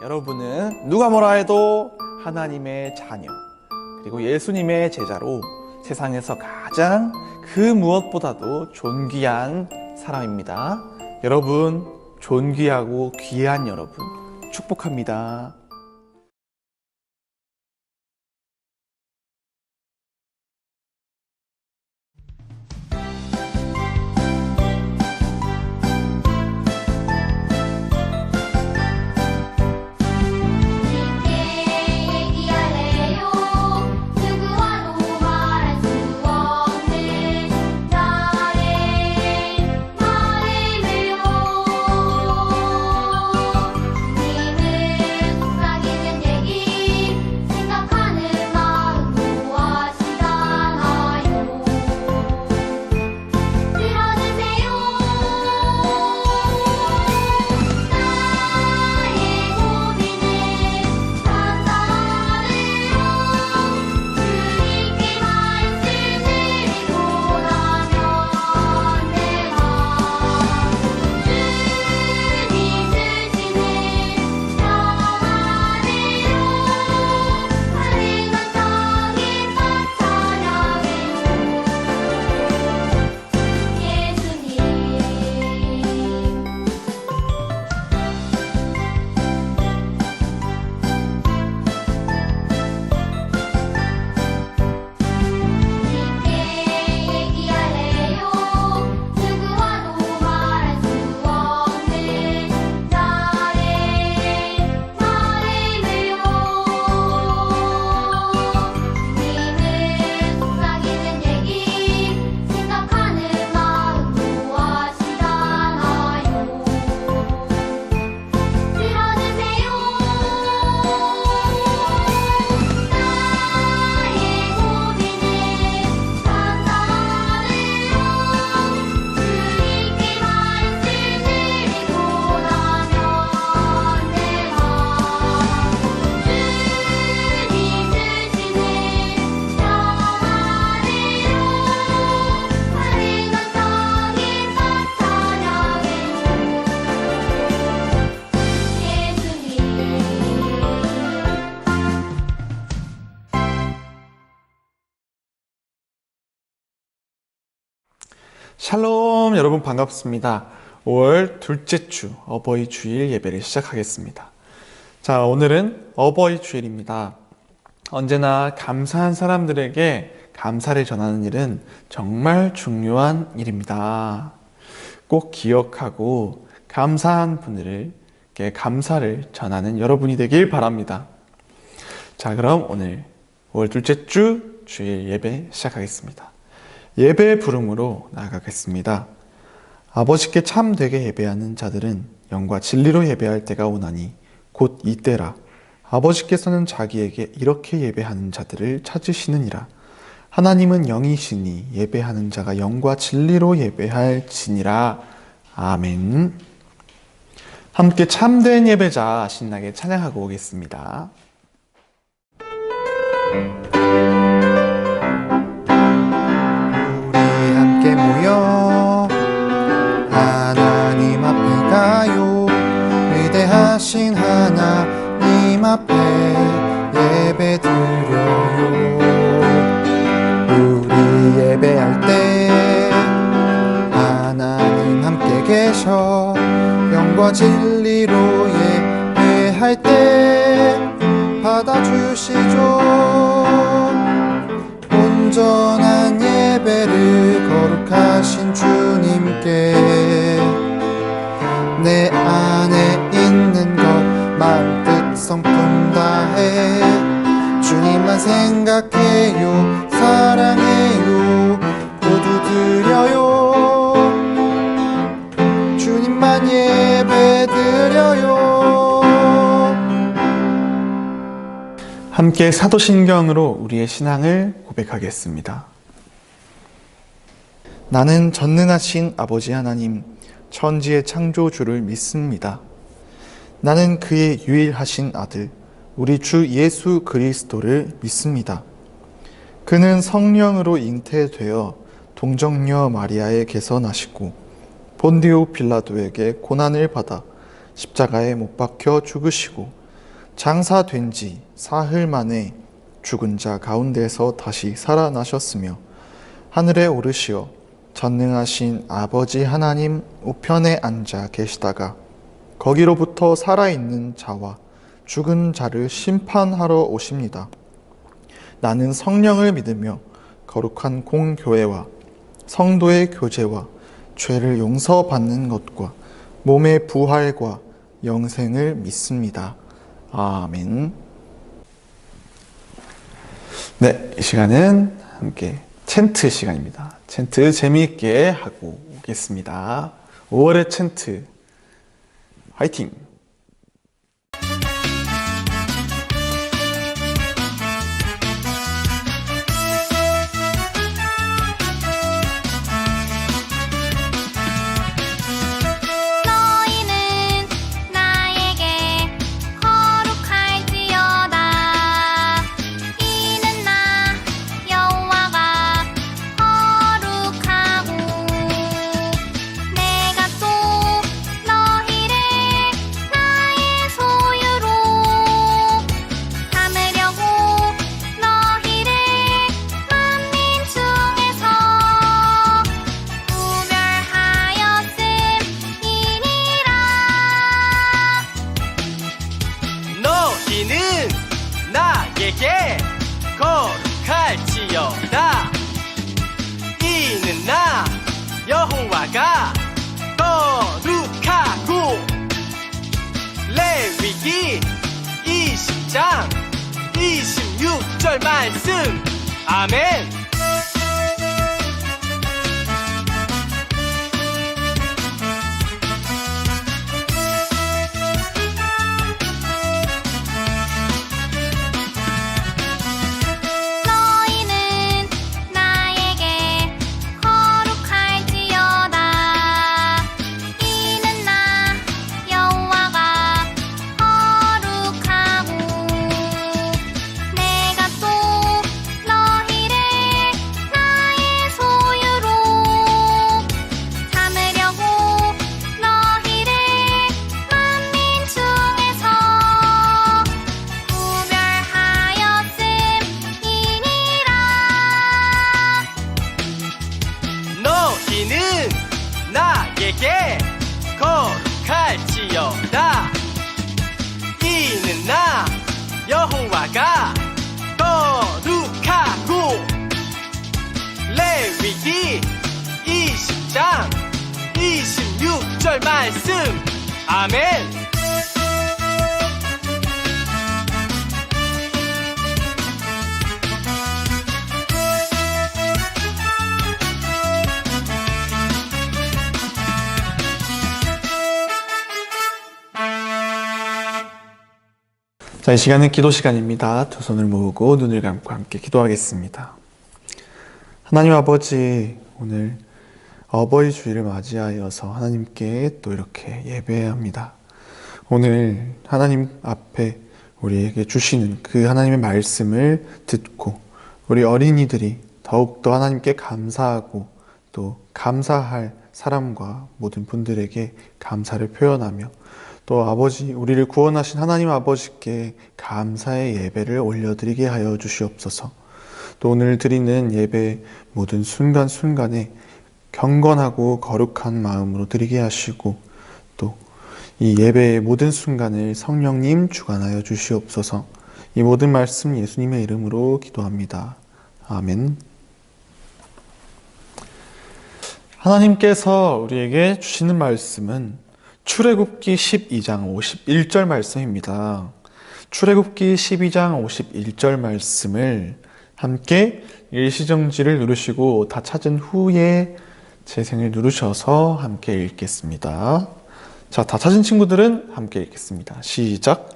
여러분은 누가 뭐라 해도 하나님의 자녀, 그리고 예수님의 제자로 세상에서 가장 그 무엇보다도 존귀한 사람입니다. 여러분, 존귀하고 귀한 여러분, 축복합니다. 샬롬, 여러분 반갑습니다. 5월 둘째 주 어버이 주일 예배를 시작하겠습니다. 자, 오늘은 어버이 주일입니다. 언제나 감사한 사람들에게 감사를 전하는 일은 정말 중요한 일입니다. 꼭 기억하고 감사한 분들에게 감사를 전하는 여러분이 되길 바랍니다. 자, 그럼 오늘 5월 둘째 주 주일 예배 시작하겠습니다. 예배의 부름으로 나아가겠습니다. 아버지께 참되게 예배하는 자들은 영과 진리로 예배할 때가 오나니 곧 이때라. 아버지께서는 자기에게 이렇게 예배하는 자들을 찾으시느니라. 하나님은 영이시니 예배하는 자가 영과 진리로 예배할지니라. 아멘. 함께 참된 예배자 신나게 찬양하고 오겠습니다. 하나님 앞에 가요. 위대하신 하나님 앞에 예배 드려요. 우리 예배할 때 하나님 함께 계셔. 영과 진리로 예배할 때 받아주시죠. 온전한 예배를 거룩하신 주님께 내 안에 있는 것 마음 뜻 성품 다해 주님만 생각해요. 사랑해요. 모두 드려요. 주님만 예배 드려요. 함께 사도신경으로 우리의 신앙을 고백하겠습니다. 나는 전능하신 아버지 하나님, 천지의 창조주를 믿습니다. 나는 그의 유일하신 아들, 우리 주 예수 그리스도를 믿습니다. 그는 성령으로 잉태되어 동정녀 마리아에게서 나시고 본디오 빌라도에게 고난을 받아 십자가에 못 박혀 죽으시고 장사된 지 사흘 만에 죽은 자 가운데서 다시 살아나셨으며 하늘에 오르시어 전능하신 아버지 하나님 우편에 앉아 계시다가 거기로부터 살아있는 자와 죽은 자를 심판하러 오십니다. 나는 성령을 믿으며 거룩한 공교회와 성도의 교제와 죄를 용서받는 것과 몸의 부활과 영생을 믿습니다. 아멘. 네, 이 시간은 함께 챈트 시간입니다. 챈트 재미있게 하고 오겠습니다. 5월의 챈트 화이팅! 나에게 거룩할지어다. 이는 나 여호와가 거룩하고. 레위기 20장 26절 말씀. 아멘. 나에게 거룩할지어다. 이는 나 여호와가 거룩하고. 레위기 20장 26절 말씀. 아멘. 자, 이 시간은 기도 시간입니다. 두 손을 모으고 눈을 감고 함께 기도하겠습니다. 하나님 아버지, 오늘 어버이 주일을 맞이하여서 하나님께 또 이렇게 예배합니다. 오늘 하나님 앞에 우리에게 주시는 그 하나님의 말씀을 듣고 우리 어린이들이 더욱더 하나님께 감사하고 또 감사할 사람과 모든 분들에게 감사를 표현하며 또 아버지, 우리를 구원하신 하나님 아버지께 감사의 예배를 올려드리게 하여 주시옵소서. 또 오늘 드리는 예배 모든 순간순간에 경건하고 거룩한 마음으로 드리게 하시고 또 이 예배의 모든 순간을 성령님 주관하여 주시옵소서. 이 모든 말씀 예수님의 이름으로 기도합니다. 아멘. 하나님께서 우리에게 주시는 말씀은 출애굽기 12장 51절 말씀입니다. 출애굽기 12장 51절 말씀을 함께 일시정지를 누르시고 다 찾은 후에 재생을 누르셔서 함께 읽겠습니다. 자, 다 찾은 친구들은 함께 읽겠습니다. 시작.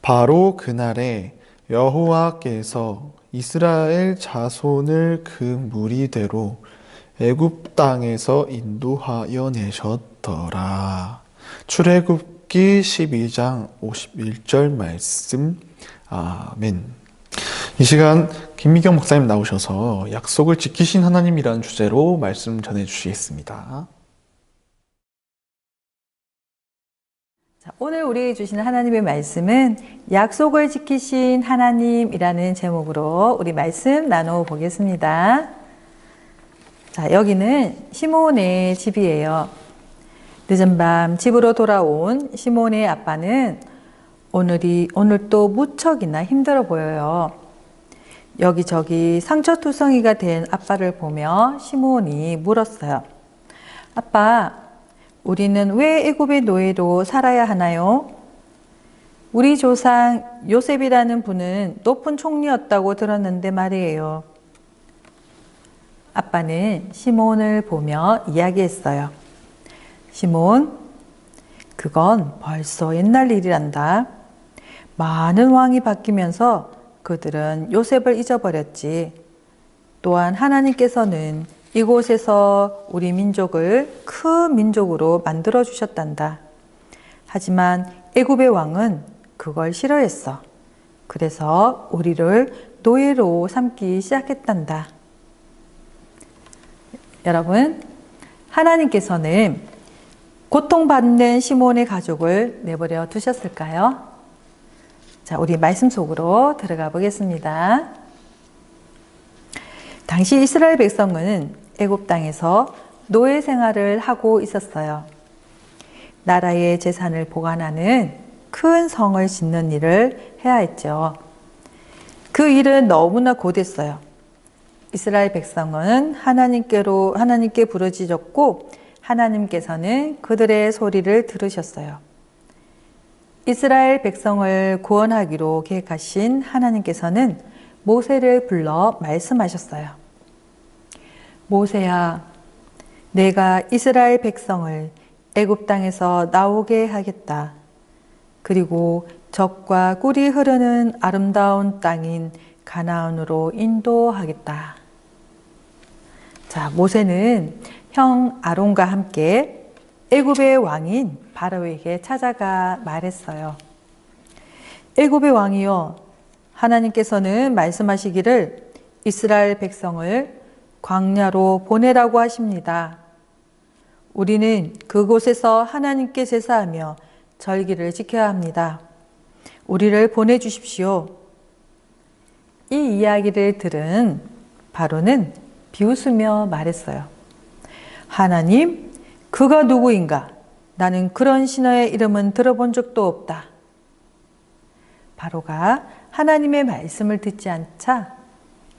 바로 그날에 여호와께서 이스라엘 자손을 그 무리대로 애굽 땅에서 인도하여 내셨더라. 출애굽기 12장 51절 말씀. 아멘. 이 시간 김미경 목사님 나오셔서 약속을 지키신 하나님이라는 주제로 말씀 전해 주시겠습니다. 자, 오늘 우리에게 주시는 하나님의 말씀은 약속을 지키신 하나님이라는 제목으로 우리 말씀 나눠보겠습니다. 자, 여기는 시몬의 집이에요. 늦은 밤 집으로 돌아온 시몬의 아빠는 오늘 또 무척이나 힘들어 보여요. 여기저기 상처투성이가 된 아빠를 보며 시몬이 물었어요. 아빠, 우리는 왜 애굽의 노예로 살아야 하나요? 우리 조상 요셉이라는 분은 높은 총리였다고 들었는데 말이에요. 아빠는 시몬을 보며 이야기했어요. 시몬, 그건 벌써 옛날 일이란다. 많은 왕이 바뀌면서 그들은 요셉을 잊어버렸지. 또한 하나님께서는 이곳에서 우리 민족을 큰 민족으로 만들어 주셨단다. 하지만 애굽의 왕은 그걸 싫어했어. 그래서 우리를 노예로 삼기 시작했단다. 여러분, 하나님께서는 고통받는 시몬의 가족을 내버려 두셨을까요? 자, 우리 말씀 속으로 들어가 보겠습니다. 당시 이스라엘 백성은 애굽 땅에서 노예 생활을 하고 있었어요. 나라의 재산을 보관하는 큰 성을 짓는 일을 해야 했죠. 그 일은 너무나 고됐어요. 이스라엘 백성은 하나님께 부르짖었고 하나님께서는 그들의 소리를 들으셨어요. 이스라엘 백성을 구원하기로 계획하신 하나님께서는 모세를 불러 말씀하셨어요. 모세야, 내가 이스라엘 백성을 애굽 땅에서 나오게 하겠다. 그리고 젖과 꿀이 흐르는 아름다운 땅인 가나안으로 인도하겠다. 자, 모세는 형 아론과 함께 애굽의 왕인 바로에게 찾아가 말했어요. 애굽의 왕이여, 하나님께서는 말씀하시기를 이스라엘 백성을 광야로 보내라고 하십니다. 우리는 그곳에서 하나님께 제사하며 절기를 지켜야 합니다. 우리를 보내주십시오. 이 이야기를 들은 바로는 비웃으며 말했어요. 하나님, 그가 누구인가? 나는 그런 신하의 이름은 들어본 적도 없다. 바로가 하나님의 말씀을 듣지 않자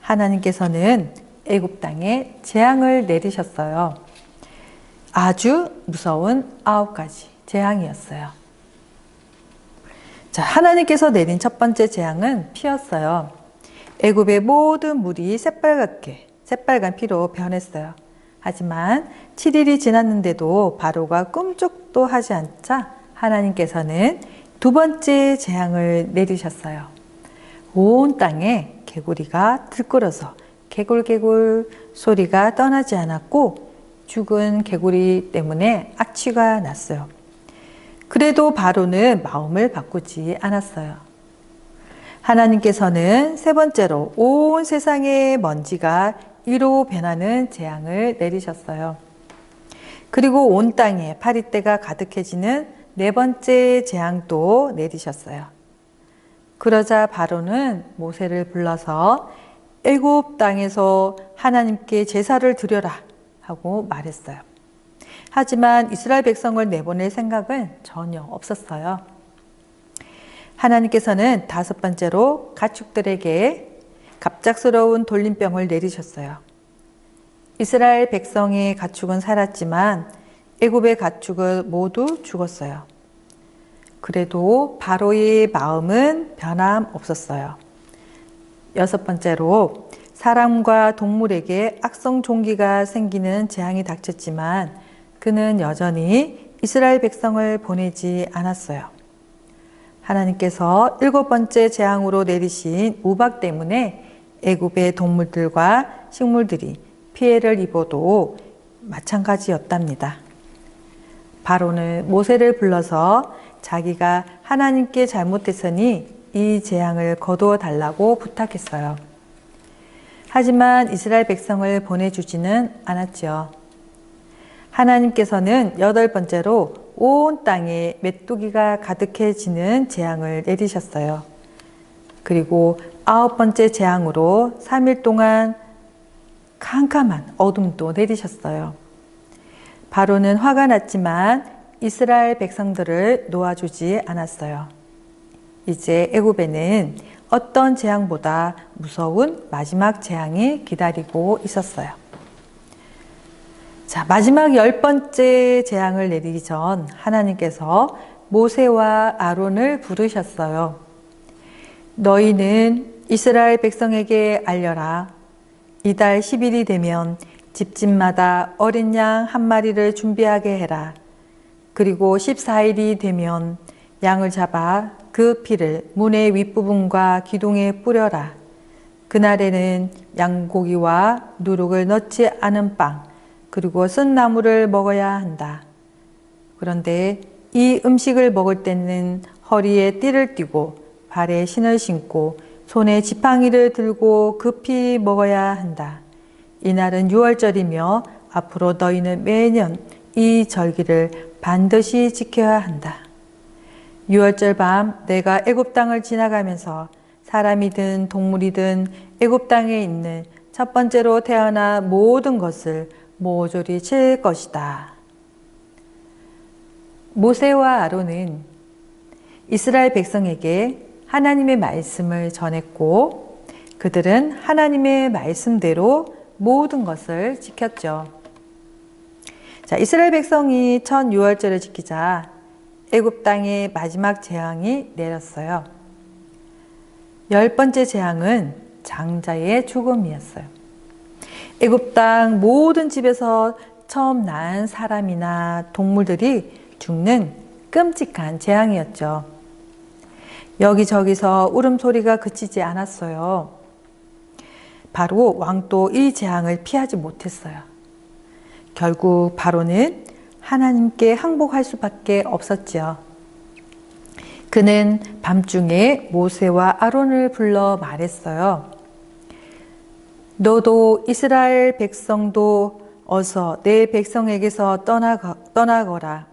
하나님께서는 애굽 땅에 재앙을 내리셨어요. 아주 무서운 9가지 재앙이었어요. 자, 하나님께서 내린 첫 번째 재앙은 피였어요. 애굽의 모든 물이 새빨간 피로 변했어요. 하지만 7일이 지났는데도 바로가 꿈쩍도 하지 않자 하나님께서는 두 번째 재앙을 내리셨어요. 온 땅에 개구리가 들끓어서 개굴개굴 소리가 떠나지 않았고 죽은 개구리 때문에 악취가 났어요. 그래도 바로는 마음을 바꾸지 않았어요. 하나님께서는 세 번째로 온 세상의 먼지가 이로 변하는 재앙을 내리셨어요. 그리고 온 땅에 파리떼가 가득해지는 네 번째 재앙도 내리셨어요. 그러자 바로는 모세를 불러서 애굽 땅에서 하나님께 제사를 드려라 하고 말했어요. 하지만 이스라엘 백성을 내보낼 생각은 전혀 없었어요. 하나님께서는 다섯 번째로 가축들에게 갑작스러운 돌림병을 내리셨어요. 이스라엘 백성의 가축은 살았지만 애굽의 가축은 모두 죽었어요. 그래도 바로의 마음은 변함없었어요. 여섯 번째로 사람과 동물에게 악성 종기가 생기는 재앙이 닥쳤지만 그는 여전히 이스라엘 백성을 보내지 않았어요. 하나님께서 일곱 번째 재앙으로 내리신 우박 때문에 애굽의 동물들과 식물들이 피해를 입어도 마찬가지였답니다. 바로는 모세를 불러서 자기가 하나님께 잘못했으니 이 재앙을 거두어 달라고 부탁했어요. 하지만 이스라엘 백성을 보내주지는 않았죠. 하나님께서는 여덟 번째로 온 땅에 메뚜기가 가득해지는 재앙을 내리셨어요. 그리고 9번째 재앙으로 3일 동안 캄캄한 어둠도 내리셨어요. 바로는 화가 났지만 이스라엘 백성들을 놓아주지 않았어요. 이제 애굽에는 어떤 재앙보다 무서운 마지막 재앙이 기다리고 있었어요. 자, 마지막 10번째 재앙을 내리기 전 하나님께서 모세와 아론을 부르셨어요. 너희는 이스라엘 백성에게 알려라. 이달 10일이 되면 집집마다 어린 양 한 마리를 준비하게 해라. 그리고 14일이 되면 양을 잡아 그 피를 문의 윗부분과 기둥에 뿌려라. 그날에는 양고기와 누룩을 넣지 않은 빵, 그리고 쓴 나물을 먹어야 한다. 그런데 이 음식을 먹을 때는 허리에 띠를 띠고 발에 신을 신고 손에 지팡이를 들고 급히 먹어야 한다. 이날은 6월절이며 앞으로 너희는 매년 이 절기를 반드시 지켜야 한다. 6월절 밤 내가 애굽 땅을 지나가면서 사람이든 동물이든 애굽 땅에 있는 첫 번째로 태어나 모든 것을 모조리 칠 것이다. 모세와 아론은 이스라엘 백성에게 하나님의 말씀을 전했고 그들은 하나님의 말씀대로 모든 것을 지켰죠. 자, 이스라엘 백성이 첫 6월절을 지키자 애굽 땅에 마지막 재앙이 내렸어요. 10번째 재앙은 장자의 죽음이었어요. 애굽 땅 모든 집에서 처음 난 사람이나 동물들이 죽는 끔찍한 재앙이었죠. 여기저기서 울음소리가 그치지 않았어요. 바로 왕도 이 재앙을 피하지 못했어요. 결국 바로는 하나님께 항복할 수밖에 없었지요. 그는 밤중에 모세와 아론을 불러 말했어요. 너도 이스라엘 백성도 어서 내 백성에게서 떠나거라.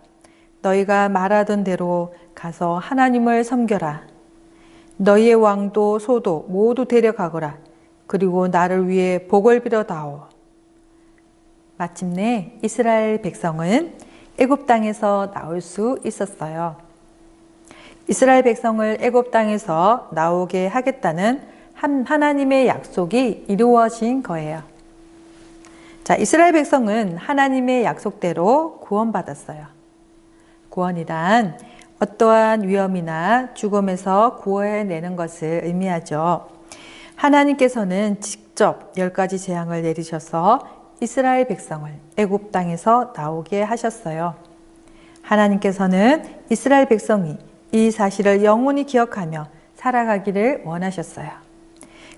너희가 말하던 대로 가서 하나님을 섬겨라. 너희의 왕도 소도 모두 데려가거라. 그리고 나를 위해 복을 빌어다오. 마침내 이스라엘 백성은 애굽 땅에서 나올 수 있었어요. 이스라엘 백성을 애굽 땅에서 나오게 하겠다는 하나님의 약속이 이루어진 거예요. 자, 이스라엘 백성은 하나님의 약속대로 구원받았어요. 구원이란 어떠한 위험이나 죽음에서 구원해내는 것을 의미하죠. 하나님께서는 직접 10가지 재앙을 내리셔서 이스라엘 백성을 애굽 땅에서 나오게 하셨어요. 하나님께서는 이스라엘 백성이 이 사실을 영원히 기억하며 살아가기를 원하셨어요.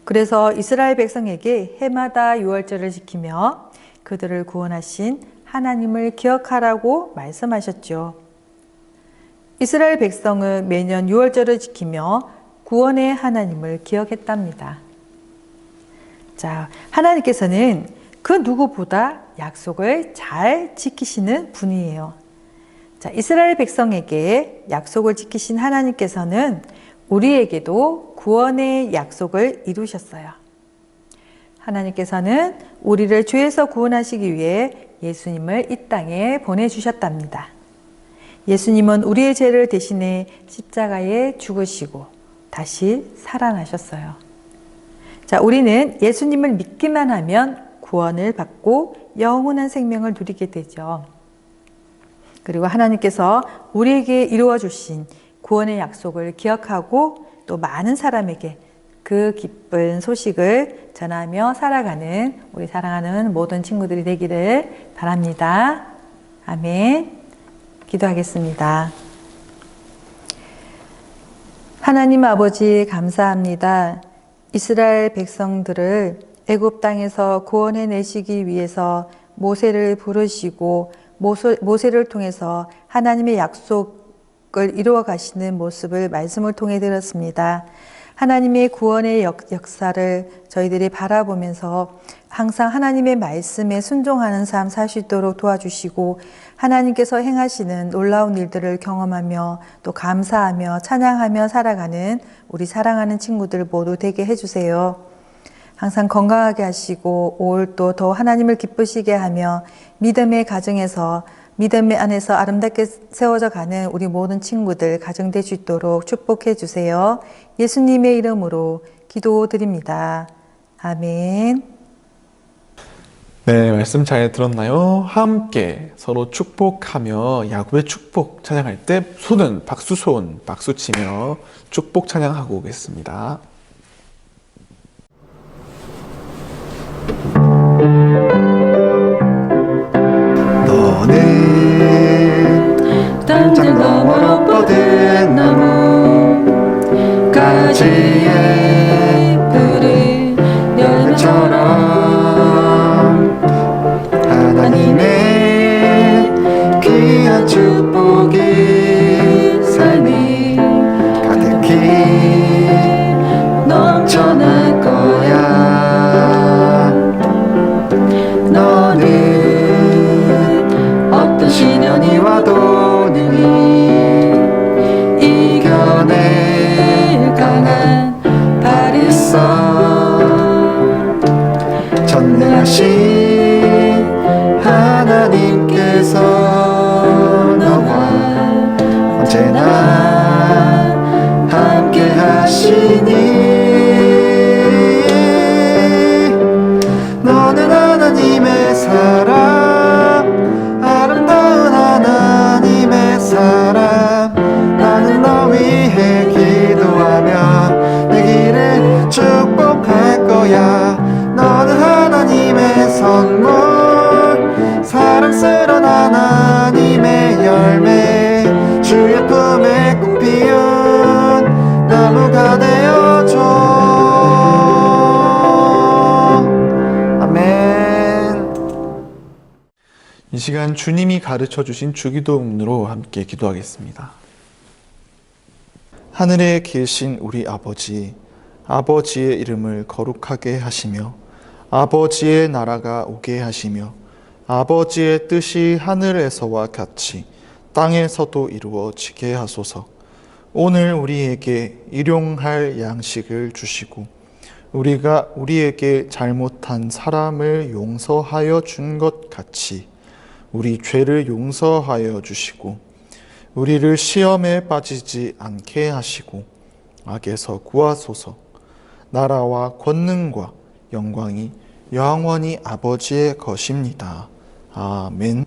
그래서 이스라엘 백성에게 해마다 6월절을 지키며 그들을 구원하신 하나님을 기억하라고 말씀하셨죠. 이스라엘 백성은 매년 6월절을 지키며 구원의 하나님을 기억했답니다. 자, 하나님께서는 그 누구보다 약속을 잘 지키시는 분이에요. 자, 이스라엘 백성에게 약속을 지키신 하나님께서는 우리에게도 구원의 약속을 이루셨어요. 하나님께서는 우리를 죄에서 구원하시기 위해 예수님을 이 땅에 보내주셨답니다. 예수님은 우리의 죄를 대신해 십자가에 죽으시고 다시 살아나셨어요. 자, 우리는 예수님을 믿기만 하면 구원을 받고 영원한 생명을 누리게 되죠. 그리고 하나님께서 우리에게 이루어 주신 구원의 약속을 기억하고 또 많은 사람에게 그 기쁜 소식을 전하며 살아가는 우리 사랑하는 모든 친구들이 되기를 바랍니다. 아멘. 기도하겠습니다. 하나님 아버지 감사합니다. 이스라엘 백성들을 애굽 땅에서 구원해 내시기 위해서 모세를 부르시고 모세를 통해서 하나님의 약속을 이루어 가시는 모습을 말씀을 통해 들었습니다. 하나님의 구원의 역사를 저희들이 바라보면서 항상 하나님의 말씀에 순종하는 삶 살 수 있도록 도와주시고 하나님께서 행하시는 놀라운 일들을 경험하며 또 감사하며 찬양하며 살아가는 우리 사랑하는 친구들 모두 되게 해주세요. 항상 건강하게 하시고 올 또 더 하나님을 기쁘시게 하며 믿음의 가정에서 믿음 안에서 아름답게 세워져 가는 우리 모든 친구들 가정 될 수 있도록 축복해 주세요. 예수님의 이름으로 기도드립니다. 아멘. 네, 말씀 잘 들었나요? 함께 서로 축복하며 야곱의 축복 찬양할 때 손은 박수손 박수 치며 축복 찬양하고 오겠습니다. 너는 땅들 너머로 뻗은 나무 가지에 푸른 열매처럼 하나님의 귀한 축복이 삶이 가득히 넘쳐날 거야. 너는 어떤 시련이 와도 능히 이겨낼 강한 발이 있어. 전능하신 하나님께서 너와 언제나 함께 하시니 너는 하나님의 사람, 아름다운 하나님의 사람. 나는 너 위해 기도하며 내 길을 축복할 거야. 너는 하나님의 선물, 사랑스러운 하나님의 열매, 주의 품에 꽃 피운 나무가 되어줘. 아멘. 이 시간 주님이 가르쳐 주신 주기도문으로 함께 기도하겠습니다. 하늘에 계신 우리 아버지, 아버지의 이름을 거룩하게 하시며 아버지의 나라가 오게 하시며 아버지의 뜻이 하늘에서와 같이 땅에서도 이루어지게 하소서. 오늘 우리에게 일용할 양식을 주시고 우리가 우리에게 잘못한 사람을 용서하여 준 것 같이 우리 죄를 용서하여 주시고 우리를 시험에 빠지지 않게 하시고 악에서 구하소서. 나라와 권능과 영광이 영원히 아버지의 것입니다. 아멘.